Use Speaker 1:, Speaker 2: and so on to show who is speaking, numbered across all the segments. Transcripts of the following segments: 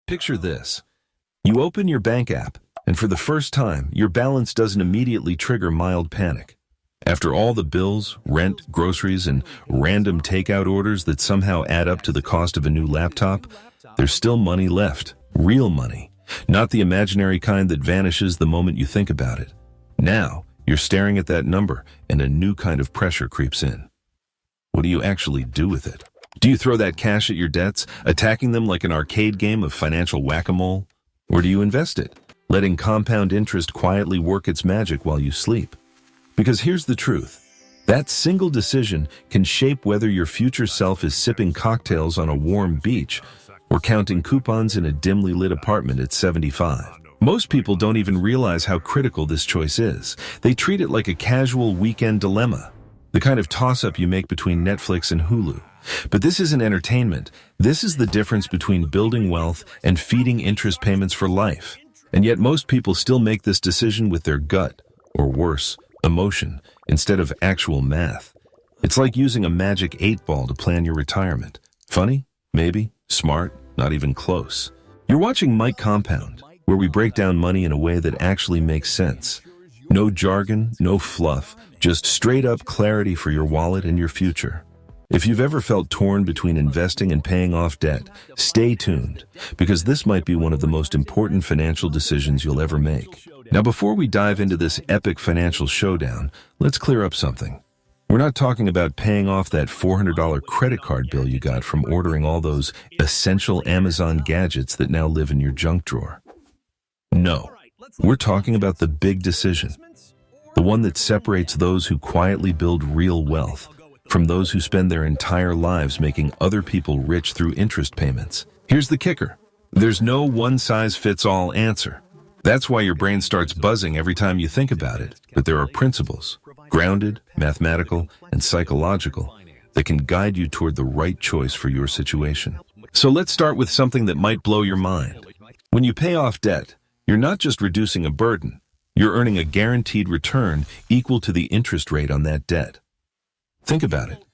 Speaker 1: Picture this. You open your bank app, and for the first time, your balance doesn't immediately trigger mild panic. After all the bills, rent, groceries, and random takeout orders that somehow add up to the cost of a new laptop, there's still money left. Real money. Not the imaginary kind that vanishes the moment you think about it. Now, you're staring at that number, and a new kind of pressure creeps in. What do you actually do with it? Do you throw that cash at your debts, attacking them like an arcade game of financial whack-a-mole? Or do you invest it, letting compound interest quietly work its magic while you sleep? Because here's the truth. That single decision can shape whether your future self is sipping cocktails on a warm beach or counting coupons in a dimly lit apartment at 75. Most people don't even realize how critical this choice is. They treat it like a casual weekend dilemma, the kind of toss-up you make between Netflix and Hulu. But this isn't entertainment. This is the difference between building wealth and feeding interest payments for life. And yet most people still make this decision with their gut, or worse, emotion, instead of actual math. It's like using a magic 8-ball to plan your retirement. Funny? Maybe. Smart? Not even close. You're watching Mike Compound, where we break down money in a way that actually makes sense. No jargon, no fluff, just straight-up clarity for your wallet and your future. If you've ever felt torn between investing and paying off debt, stay tuned, because this might be one of the most important financial decisions you'll ever make. Now, before we dive into this epic financial showdown, let's clear up something. We're not talking about paying off that $400 credit card bill you got from ordering all those essential Amazon gadgets that now live in your junk drawer. No, we're talking about the big decision, the one that separates those who quietly build real wealth from those who spend their entire lives making other people rich through interest payments. Here's the kicker. There's no one-size-fits-all answer. That's why your brain starts buzzing every time you think about it. But there are principles, grounded, mathematical, and psychological, that can guide you toward the right choice for your situation. So let's start with something that might blow your mind. When you pay off debt, you're not just reducing a burden, you're earning a guaranteed return equal to the interest rate on that debt. Think about it.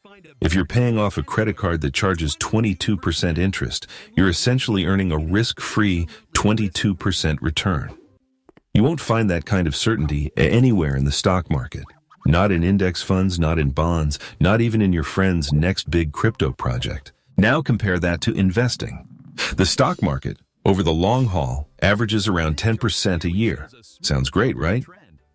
Speaker 1: If you're paying off a credit card that charges 22% interest, you're essentially earning a risk-free 22% return. You won't find that kind of certainty anywhere in the stock market. Not in index funds, not in bonds, not even in your friend's next big crypto project. Now compare that to investing. The stock market, over the long haul, averages around 10% a year. Sounds great, right?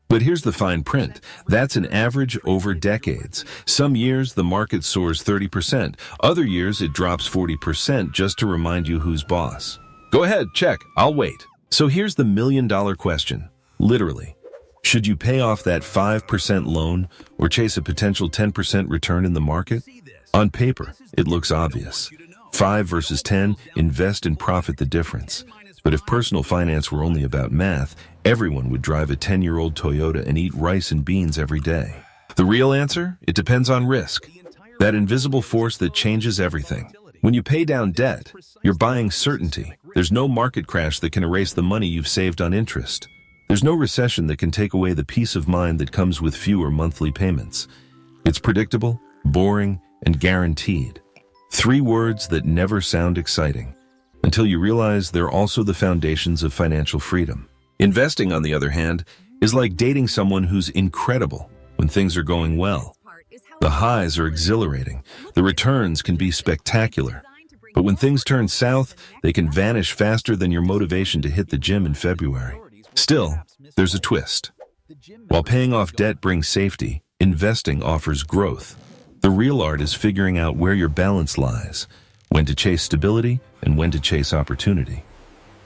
Speaker 1: But here's the fine print. That's an average over decades. Some years the market soars 30%. Other years it drops 40% just to remind you who's boss. Go ahead, check. I'll wait. So here's the million-dollar question. Literally. Should you pay off that 5% loan or chase a potential 10% return in the market? On paper, it looks obvious. 5 versus 10, invest and profit the difference. But if personal finance were only about math, everyone would drive a 10-year-old Toyota and eat rice and beans every day. The real answer? It depends on risk. That invisible force that changes everything. When you pay down debt, you're buying certainty. There's no market crash that can erase the money you've saved on interest. There's no recession that can take away the peace of mind that comes with fewer monthly payments. It's predictable, boring, and guaranteed. 3 words that never sound exciting, until you realize they're also the foundations of financial freedom. Investing, on the other hand, is like dating someone who's incredible when things are going well. The highs are exhilarating. The returns can be spectacular. But when things turn south, they can vanish faster than your motivation to hit the gym in February. Still, there's a twist. While paying off debt brings safety, investing offers growth. The real art is figuring out where your balance lies, when to chase stability and when to chase opportunity.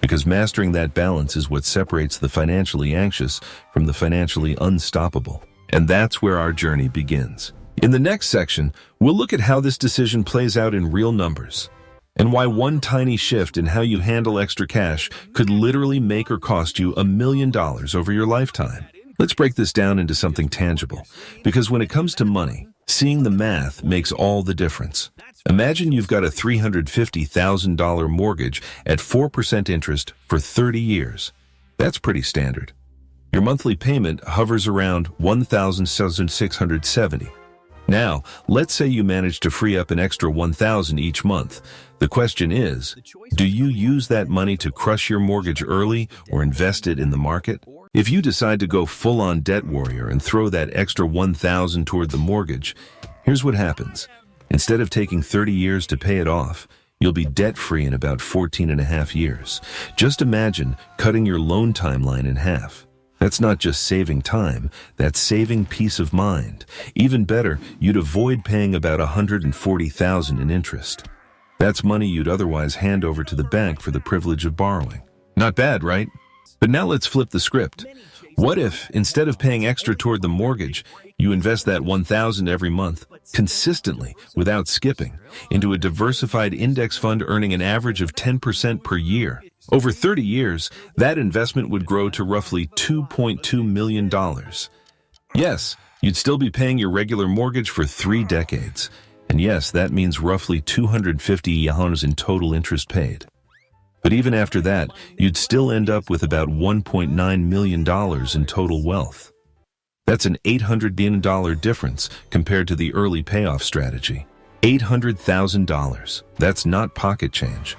Speaker 1: Because mastering that balance is what separates the financially anxious from the financially unstoppable. And that's where our journey begins. In the next section, we'll look at how this decision plays out in real numbers, and why one tiny shift in how you handle extra cash could literally make or cost you $1 million over your lifetime. Let's break this down into something tangible, because when it comes to money, seeing the math makes all the difference. Imagine you've got a $350,000 mortgage at 4% interest for 30 years. That's pretty standard. Your monthly payment hovers around $1,670. Now, let's say you manage to free up an extra $1,000 each month. The question is, do you use that money to crush your mortgage early or invest it in the market? If you decide to go full-on debt warrior and throw that extra $1,000 toward the mortgage, here's what happens. Instead of taking 30 years to pay it off, you'll be debt-free in about 14 and a half years. Just imagine cutting your loan timeline in half. That's not just saving time, that's saving peace of mind. Even better, you'd avoid paying about $140,000 in interest. That's money you'd otherwise hand over to the bank for the privilege of borrowing. Not bad, right? But now let's flip the script. What if, instead of paying extra toward the mortgage, you invest that $1,000 every month, consistently, without skipping, into a diversified index fund earning an average of 10% per year? Over 30 years, that investment would grow to roughly $2.2 million. Yes, you'd still be paying your regular mortgage for 3 decades. And yes, that means roughly $250 in total interest paid. But even after that, you'd still end up with about $1.9 million in total wealth. That's an $800 million difference compared to the early payoff strategy. $800,000. That's not pocket change.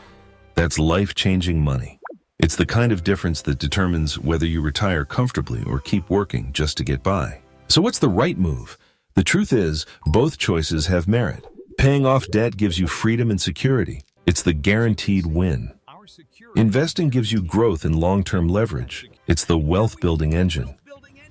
Speaker 1: That's life-changing money. It's the kind of difference that determines whether you retire comfortably or keep working just to get by. So what's the right move? The truth is, both choices have merit. Paying off debt gives you freedom and security. It's the guaranteed win. Investing gives you growth and long-term leverage. It's the wealth-building engine.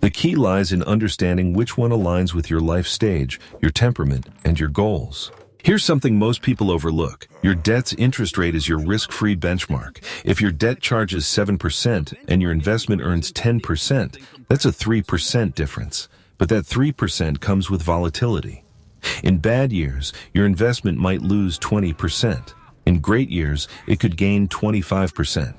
Speaker 1: The key lies in understanding which one aligns with your life stage, your temperament, and your goals. Here's something most people overlook. Your debt's interest rate is your risk-free benchmark. If your debt charges 7% and your investment earns 10%, that's a 3% difference. But that 3% comes with volatility. In bad years, your investment might lose 20%. In great years, it could gain 25%.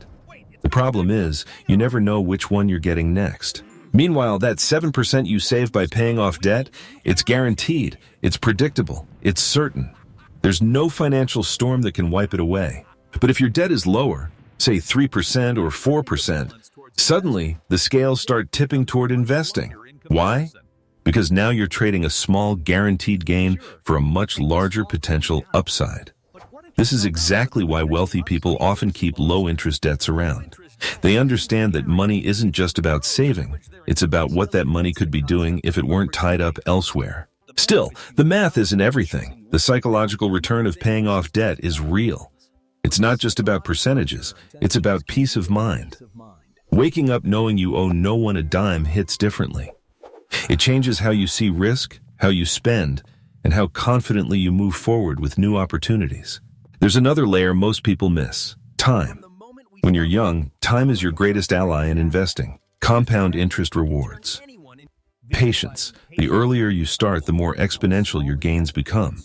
Speaker 1: The problem is, you never know which one you're getting next. Meanwhile, that 7% you save by paying off debt, it's guaranteed, it's predictable, it's certain. There's no financial storm that can wipe it away. But if your debt is lower, say 3% or 4%, suddenly the scales start tipping toward investing. Why? Because now you're trading a small guaranteed gain for a much larger potential upside. This is exactly why wealthy people often keep low-interest debts around. They understand that money isn't just about saving, it's about what that money could be doing if it weren't tied up elsewhere. Still, the math isn't everything. The psychological return of paying off debt is real. It's not just about percentages, it's about peace of mind. Waking up knowing you owe no one a dime hits differently. It changes how you see risk, how you spend, and how confidently you move forward with new opportunities. There's another layer most people miss: time. When you're young, time is your greatest ally in investing. Compound interest rewards. Patience. The earlier you start, the more exponential your gains become.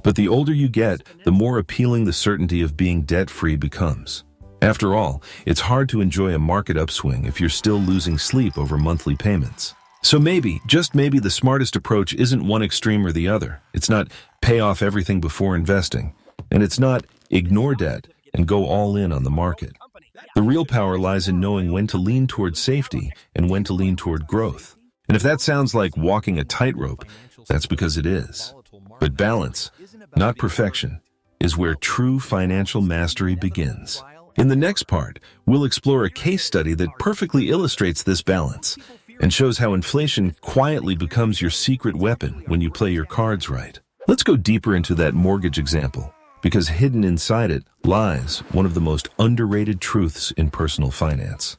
Speaker 1: But the older you get, the more appealing the certainty of being debt-free becomes. After all, it's hard to enjoy a market upswing if you're still losing sleep over monthly payments. So maybe, just maybe, the smartest approach isn't one extreme or the other. It's not pay off everything before investing. And it's not ignore debt and go all in on the market. The real power lies in knowing when to lean toward safety and when to lean toward growth. And if that sounds like walking a tightrope, that's because it is. But balance, not perfection, is where true financial mastery begins. In the next part, we'll explore a case study that perfectly illustrates this balance and shows how inflation quietly becomes your secret weapon when you play your cards right. Let's go deeper into that mortgage example, because hidden inside it lies one of the most underrated truths in personal finance.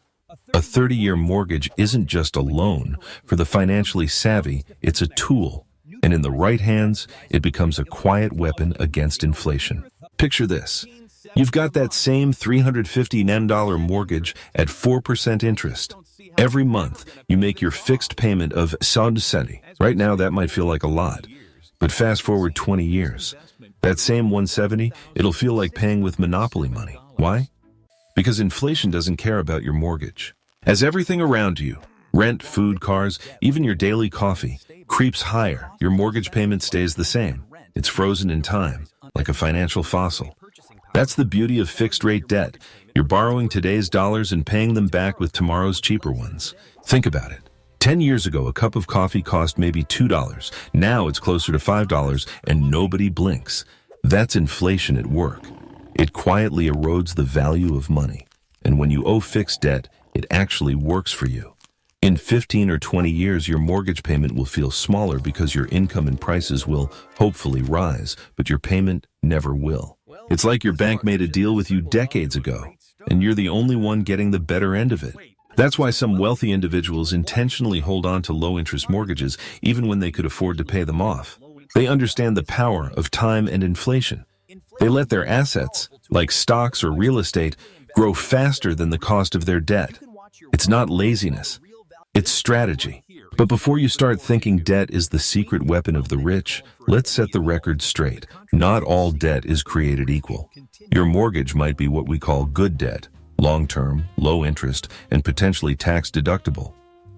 Speaker 1: A 30-year mortgage isn't just a loan. For the financially savvy, it's a tool. And in the right hands, it becomes a quiet weapon against inflation. Picture this. You've got that same $350 mortgage at 4% interest. Every month, you make your fixed payment of $170. Right now, that might feel like a lot. But fast forward 20 years. That same $170, it'll feel like paying with monopoly money. Why? Because inflation doesn't care about your mortgage. As everything around you, rent, food, cars, even your daily coffee, creeps higher, your mortgage payment stays the same. It's frozen in time, like a financial fossil. That's the beauty of fixed-rate debt. You're borrowing today's dollars and paying them back with tomorrow's cheaper ones. Think about it. 10 years ago, a cup of coffee cost maybe $2. Now it's closer to $5 and nobody blinks. That's inflation at work. It quietly erodes the value of money. And when you owe fixed debt, it actually works for you. In 15 or 20 years, your mortgage payment will feel smaller because your income and prices will hopefully rise, but your payment never will. It's like your bank made a deal with you decades ago, and you're the only one getting the better end of it. That's why some wealthy individuals intentionally hold on to low-interest mortgages even when they could afford to pay them off. They understand the power of time and inflation. They let their assets, like stocks or real estate, grow faster than the cost of their debt. It's not laziness. It's strategy. But before you start thinking debt is the secret weapon of the rich, let's set the record straight. Not all debt is created equal. Your mortgage might be what we call good debt, long-term, low interest, and potentially tax-deductible.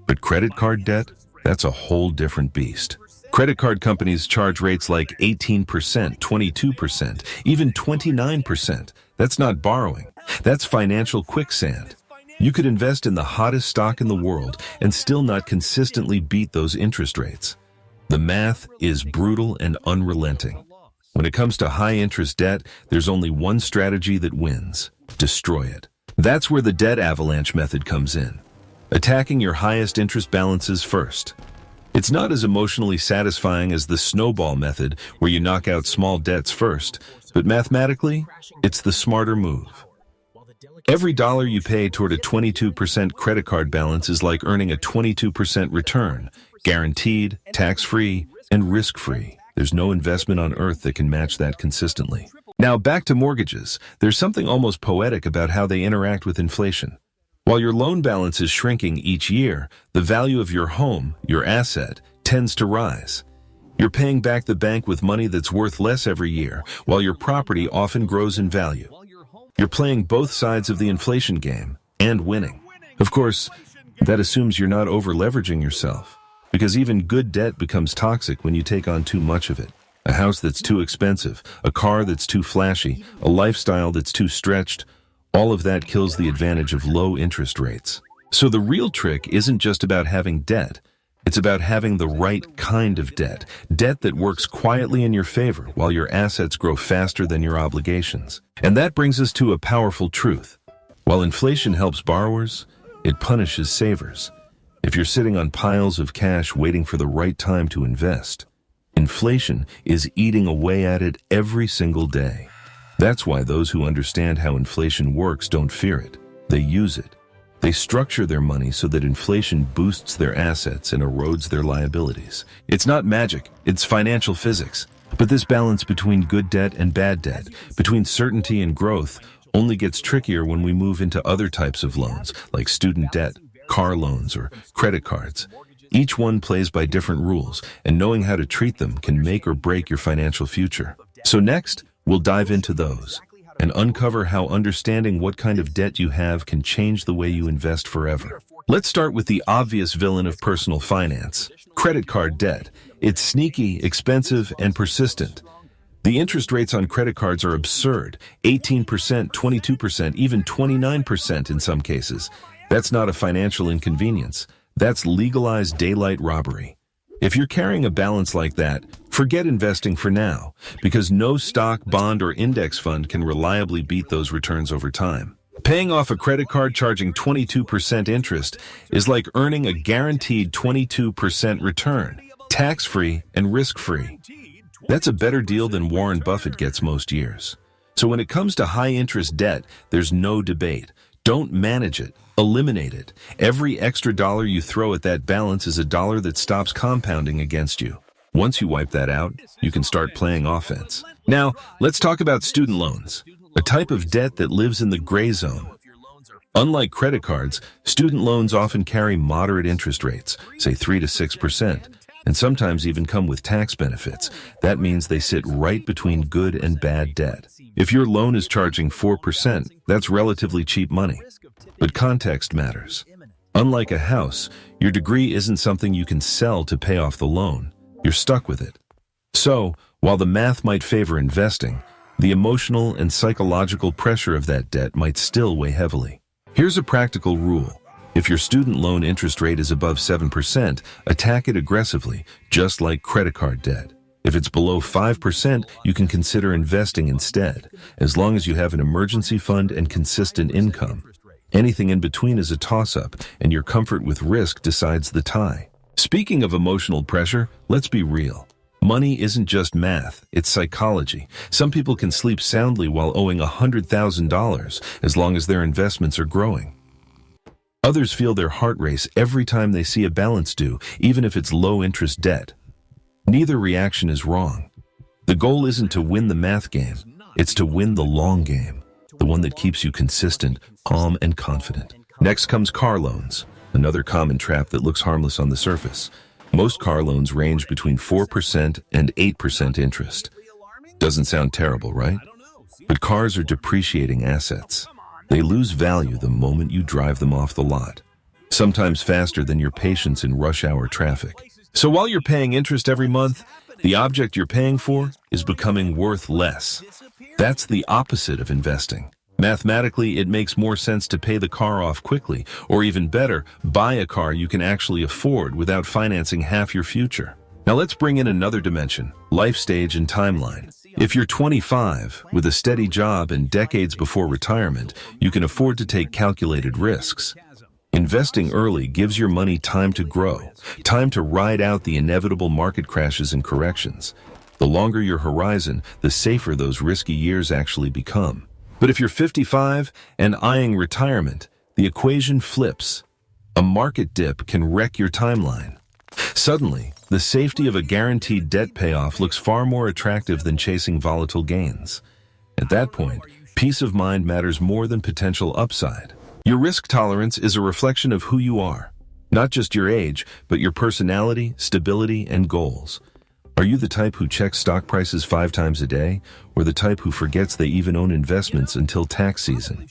Speaker 1: But credit card debt? That's a whole different beast. Credit card companies charge rates like 18%, 22%, even 29%. That's not borrowing. That's financial quicksand. You could invest in the hottest stock in the world and still not consistently beat those interest rates. The math is brutal and unrelenting. When it comes to high-interest debt, there's only one strategy that wins: destroy it. That's where the debt avalanche method comes in. Attacking your highest interest balances first. It's not as emotionally satisfying as the snowball method, where you knock out small debts first, but mathematically, it's the smarter move. Every dollar you pay toward a 22% credit card balance is like earning a 22% return, guaranteed, tax-free, and risk-free. There's no investment on earth that can match that consistently. Now, back to mortgages. There's something almost poetic about how they interact with inflation. While your loan balance is shrinking each year, the value of your home, your asset, tends to rise. You're paying back the bank with money that's worth less every year, while your property often grows in value. You're playing both sides of the inflation game and winning. Of course, that assumes you're not over-leveraging yourself, because even good debt becomes toxic when you take on too much of it. A house that's too expensive, a car that's too flashy, a lifestyle that's too stretched, all of that kills the advantage of low interest rates. So the real trick isn't just about having debt. It's about having the right kind of debt. Debt that works quietly in your favor while your assets grow faster than your obligations. And that brings us to a powerful truth. While inflation helps borrowers, it punishes savers. If you're sitting on piles of cash waiting for the right time to invest, inflation is eating away at it every single day. That's why those who understand how inflation works don't fear it. They use it. They structure their money so that inflation boosts their assets and erodes their liabilities. It's not magic, it's financial physics. But this balance between good debt and bad debt, between certainty and growth, only gets trickier when we move into other types of loans, like student debt, car loans, or credit cards. Each one plays by different rules, and knowing how to treat them can make or break your financial future. So next, we'll dive into those and uncover how understanding what kind of debt you have can change the way you invest forever. Let's start with the obvious villain of personal finance, credit card debt. It's sneaky, expensive, and persistent. The interest rates on credit cards are absurd: 18%, 22%, even 29% in some cases. That's not a financial inconvenience. That's legalized daylight robbery. If you're carrying a balance like that, forget investing for now, because no stock, bond, or index fund can reliably beat those returns over time. Paying off a credit card charging 22% interest is like earning a guaranteed 22% return, tax-free and risk-free. That's a better deal than Warren Buffett gets most years. So when it comes to high-interest debt, there's no debate. Don't manage it. Eliminate it. Every extra dollar you throw at that balance is a dollar that stops compounding against you. Once you wipe that out, you can start playing offense. Now, let's talk about student loans, a type of debt that lives in the gray zone. Unlike credit cards, student loans often carry moderate interest rates, say 3 to 6%, and sometimes even come with tax benefits. That means they sit right between good and bad debt. If your loan is charging 4%, that's relatively cheap money. But context matters. Unlike a house, your degree isn't something you can sell to pay off the loan. You're stuck with it. So, while the math might favor investing, the emotional and psychological pressure of that debt might still weigh heavily. Here's a practical rule. If your student loan interest rate is above 7%, attack it aggressively, just like credit card debt. If it's below 5%, you can consider investing instead, as long as you have an emergency fund and consistent income. Anything in between is a toss-up, and your comfort with risk decides the tie. Speaking of emotional pressure, let's be real. Money isn't just math, it's psychology. Some people can sleep soundly while owing $100,000, as long as their investments are growing. Others feel their heart race every time they see a balance due, even if it's low-interest debt. Neither reaction is wrong. The goal isn't to win the math game, it's to win the long game, the one that keeps you consistent, calm, and confident. Next comes car loans, another common trap that looks harmless on the surface. Most car loans range between 4% and 8% interest. Doesn't sound terrible, right? But cars are depreciating assets. They lose value the moment you drive them off the lot, sometimes faster than your patience in rush hour traffic. So while you're paying interest every month, the object you're paying for is becoming worth less. That's the opposite of investing. Mathematically, it makes more sense to pay the car off quickly, or even better, buy a car you can actually afford without financing half your future. Now let's bring in another dimension, life stage and timeline. If you're 25, with a steady job and decades before retirement, you can afford to take calculated risks. Investing early gives your money time to grow, time to ride out the inevitable market crashes and corrections. The longer your horizon, the safer those risky years actually become. But if you're 55 and eyeing retirement, the equation flips. A market dip can wreck your timeline. Suddenly, the safety of a guaranteed debt payoff looks far more attractive than chasing volatile gains. At that point, peace of mind matters more than potential upside. Your risk tolerance is a reflection of who you are, not just your age, but your personality, stability, and goals. Are you the type who checks stock prices 5 times a day, or the type who forgets they even own investments until tax season?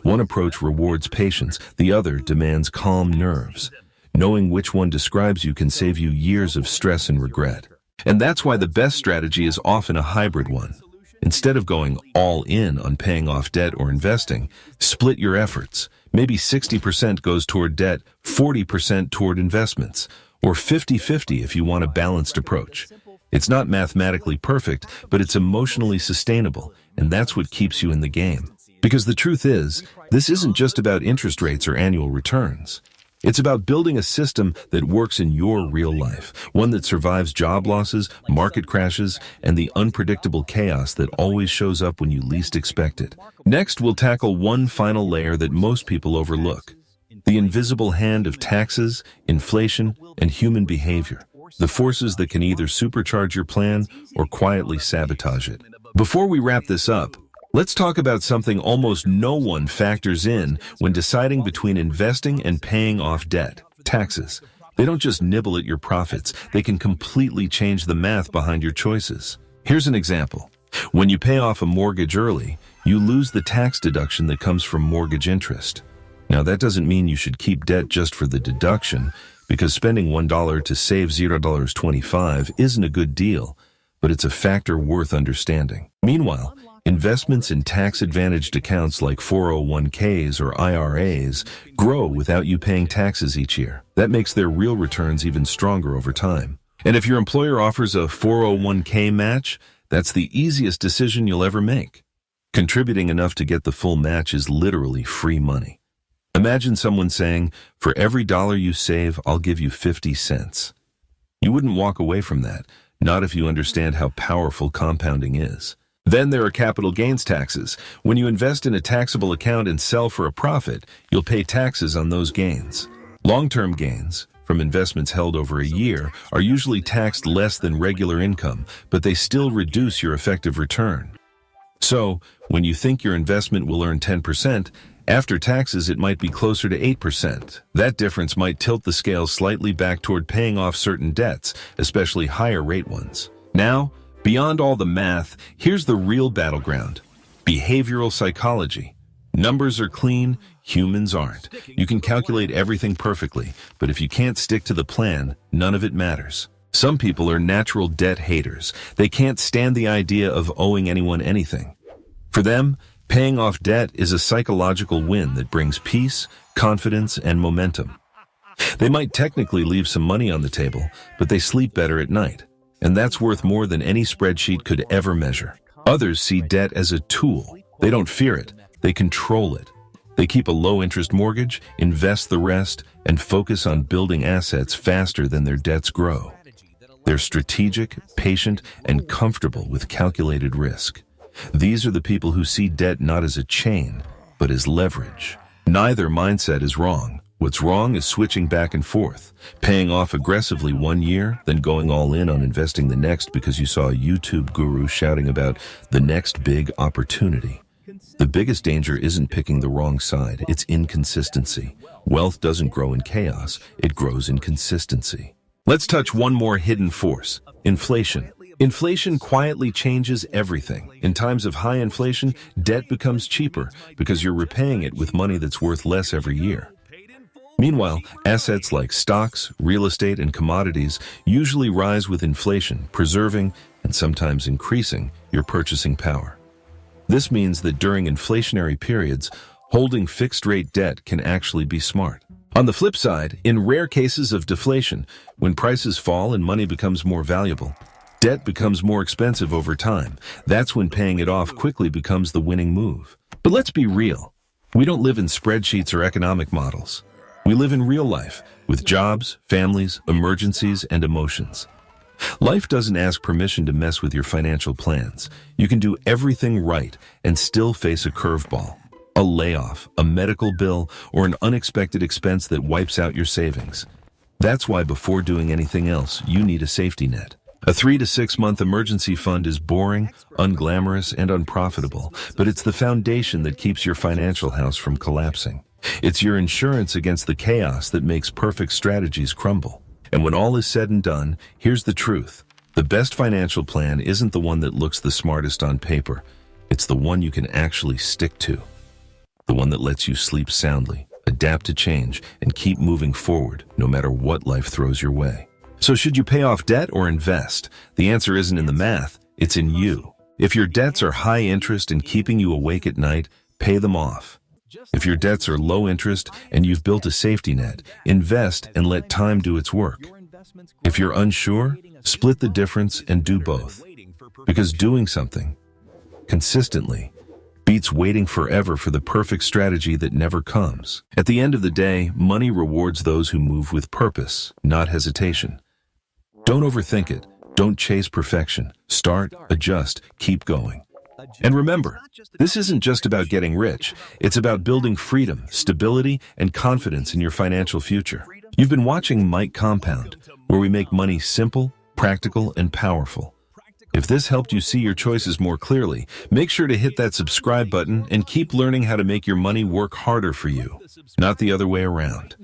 Speaker 1: One approach rewards patience, the other demands calm nerves. Knowing which one describes you can save you years of stress and regret. And that's why the best strategy is often a hybrid one. Instead of going all in on paying off debt or investing, split your efforts. Maybe 60% goes toward debt, 40% toward investments, or 50-50 if you want a balanced approach. It's not mathematically perfect, but it's emotionally sustainable, and that's what keeps you in the game. Because the truth is, this isn't just about interest rates or annual returns. It's about building a system that works in your real life, one that survives job losses, market crashes, and the unpredictable chaos that always shows up when you least expect it. Next, we'll tackle one final layer that most people overlook: the invisible hand of taxes, inflation, and human behavior. The forces that can either supercharge your plan or quietly sabotage it. Before we wrap this up, let's talk about something almost no one factors in when deciding between investing and paying off debt: taxes. They don't just nibble at your profits, they can completely change the math behind your choices. Here's an example. When you pay off a mortgage early, you lose the tax deduction that comes from mortgage interest. Now, that doesn't mean you should keep debt just for the deduction, because spending $1 to save $0.25 isn't a good deal, but it's a factor worth understanding. Meanwhile, investments in tax-advantaged accounts like 401ks or IRAs grow without you paying taxes each year. That makes their real returns even stronger over time. And if your employer offers a 401k match, that's the easiest decision you'll ever make. Contributing enough to get the full match is literally free money. Imagine someone saying, "For every dollar you save, I'll give you 50 cents. You wouldn't walk away from that, not if you understand how powerful compounding is. Then there are capital gains taxes. When you invest in a taxable account and sell for a profit, you'll pay taxes on those gains. Long-term gains, from investments held over a year, are usually taxed less than regular income, but they still reduce your effective return. So, when you think your investment will earn 10%, after taxes it might be closer to 8%. That difference might tilt the scales slightly back toward paying off certain debts, especially higher rate ones. Now, beyond all the math, here's the real battleground: behavioral psychology. Numbers are clean, humans aren't. You can calculate everything perfectly, but if you can't stick to the plan, none of it matters. Some people are natural debt haters. They can't stand the idea of owing anyone anything. For them, Paying off debt is a psychological win that brings peace, confidence, and momentum. They might technically leave some money on the table, but they sleep better at night. And that's worth more than any spreadsheet could ever measure. Others see debt as a tool. They don't fear it. They control it. They keep a low-interest mortgage, invest the rest, and focus on building assets faster than their debts grow. They're strategic, patient, and comfortable with calculated risk. These are the people who see debt not as a chain, but as leverage. Neither mindset is wrong. What's wrong is switching back and forth, paying off aggressively one year, then going all in on investing the next because you saw a YouTube guru shouting about the next big opportunity. The biggest danger isn't picking the wrong side, it's inconsistency. Wealth doesn't grow in chaos, it grows in consistency. Let's touch one more hidden force: inflation. Inflation quietly changes everything. In times of high inflation, debt becomes cheaper because you're repaying it with money that's worth less every year. Meanwhile, assets like stocks, real estate, and commodities usually rise with inflation, preserving, and sometimes increasing, your purchasing power. This means that during inflationary periods, holding fixed-rate debt can actually be smart. On the flip side, in rare cases of deflation, when prices fall and money becomes more valuable, debt becomes more expensive over time. That's when paying it off quickly becomes the winning move. But let's be real. We don't live in spreadsheets or economic models. We live in real life, with jobs, families, emergencies, and emotions. Life doesn't ask permission to mess with your financial plans. You can do everything right and still face a curveball, a layoff, a medical bill, or an unexpected expense that wipes out your savings. That's why before doing anything else, you need a safety net. A 3 to 6 month emergency fund is boring, unglamorous, and unprofitable, but it's the foundation that keeps your financial house from collapsing. It's your insurance against the chaos that makes perfect strategies crumble. And when all is said and done, here's the truth. The best financial plan isn't the one that looks the smartest on paper. It's the one you can actually stick to. The one that lets you sleep soundly, adapt to change, and keep moving forward no matter what life throws your way. So should you pay off debt or invest? The answer isn't in the math, it's in you. If your debts are high interest and keeping you awake at night, pay them off. If your debts are low interest and you've built a safety net, invest and let time do its work. If you're unsure, split the difference and do both. Because doing something consistently beats waiting forever for the perfect strategy that never comes. At the end of the day, money rewards those who move with purpose, not hesitation. Don't overthink it. Don't chase perfection. Start, adjust, keep going. And remember, this isn't just about getting rich. It's about building freedom, stability, and confidence in your financial future. You've been watching Mike Compound, where we make money simple, practical, and powerful. If this helped you see your choices more clearly, make sure to hit that subscribe button and keep learning how to make your money work harder for you, not the other way around.